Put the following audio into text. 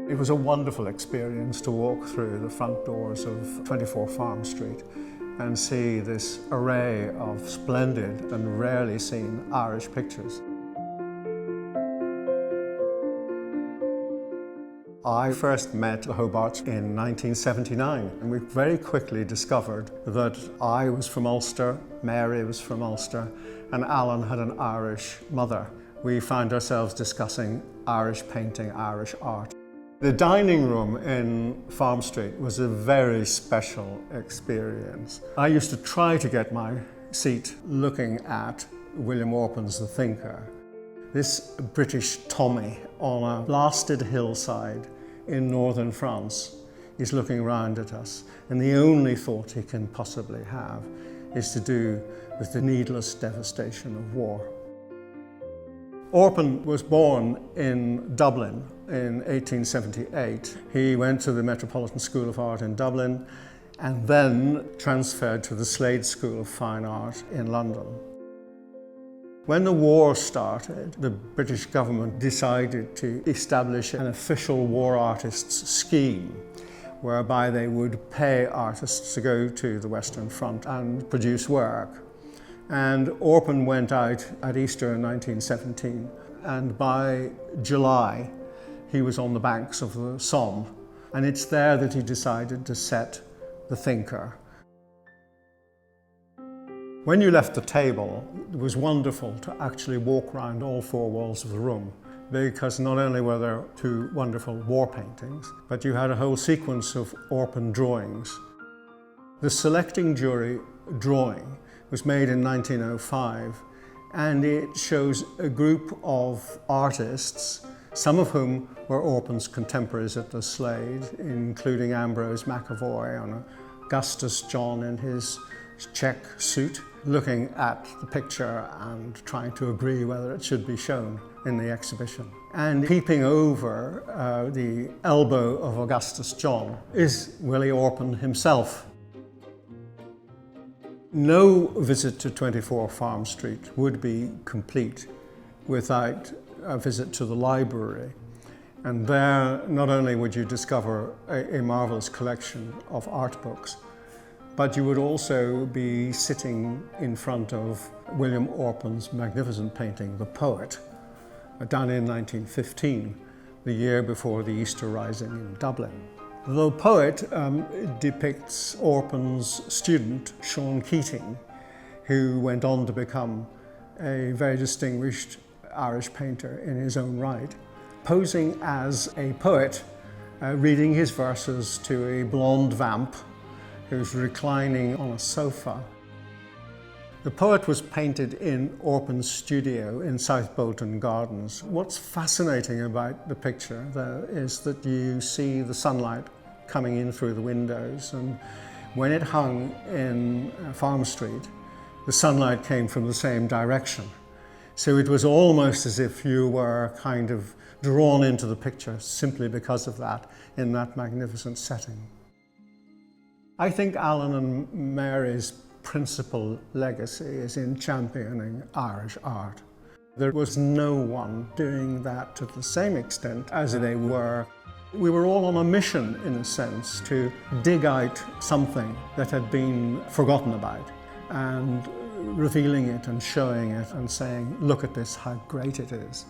It was a wonderful experience to walk through the front doors of 24 Farm Street and see this array of splendid and rarely seen Irish pictures. I first met the Hobarts in 1979, and we very quickly discovered that I was from Ulster, Mary was from Ulster, and Alan had an Irish mother. We found ourselves discussing Irish painting, Irish art. The dining room in Farm Street was a very special experience. I used to try to get my seat looking at William Orpen's The Thinker. This British Tommy on a blasted hillside in northern France is looking round at us, and the only thought he can possibly have is to do with the needless devastation of war. Orpen was born in Dublin in 1878. He went to the Metropolitan School of Art in Dublin and then transferred to the Slade School of Fine Art in London. When the war started, the British government decided to establish an official war artists scheme whereby they would pay artists to go to the Western Front and produce work. And Orpen went out at Easter in 1917, and by July he was on the banks of the Somme, and it's there that he decided to set The Thinker. When you left the table, it was wonderful to actually walk around all four walls of the room, because not only were there two wonderful war paintings, but you had a whole sequence of Orpen drawings. The selecting jury drawing was made in 1905, and it shows a group of artists, some of whom were Orpen's contemporaries at the Slade, including Ambrose McAvoy and Augustus John in his check suit, looking at the picture and trying to agree whether it should be shown in the exhibition. And peeping over the elbow of Augustus John is Willie Orpen himself. No visit to 24 Farm Street would be complete without a visit to the library. And there, not only would you discover a marvelous collection of art books, but you would also be sitting in front of William Orpen's magnificent painting, The Poet, done in 1915, the year before the Easter Rising in Dublin. The Poet depicts Orpen's student, Sean Keating, who went on to become a very distinguished Irish painter in his own right, posing as a poet, reading his verses to a blonde vamp who's reclining on a sofa. The Poet was painted in Orpen's studio in South Bolton Gardens. What's fascinating about the picture there is that you see the sunlight coming in through the windows, and when it hung in Farm Street, the sunlight came from the same direction. So it was almost as if you were kind of drawn into the picture simply because of that, in that magnificent setting. I think Alan and Mary's principal legacy is in championing Irish art. There was no one doing that to the same extent as they were. We were all on a mission, in a sense, to dig out something that had been forgotten about and revealing it and showing it and saying, look at this, how great it is.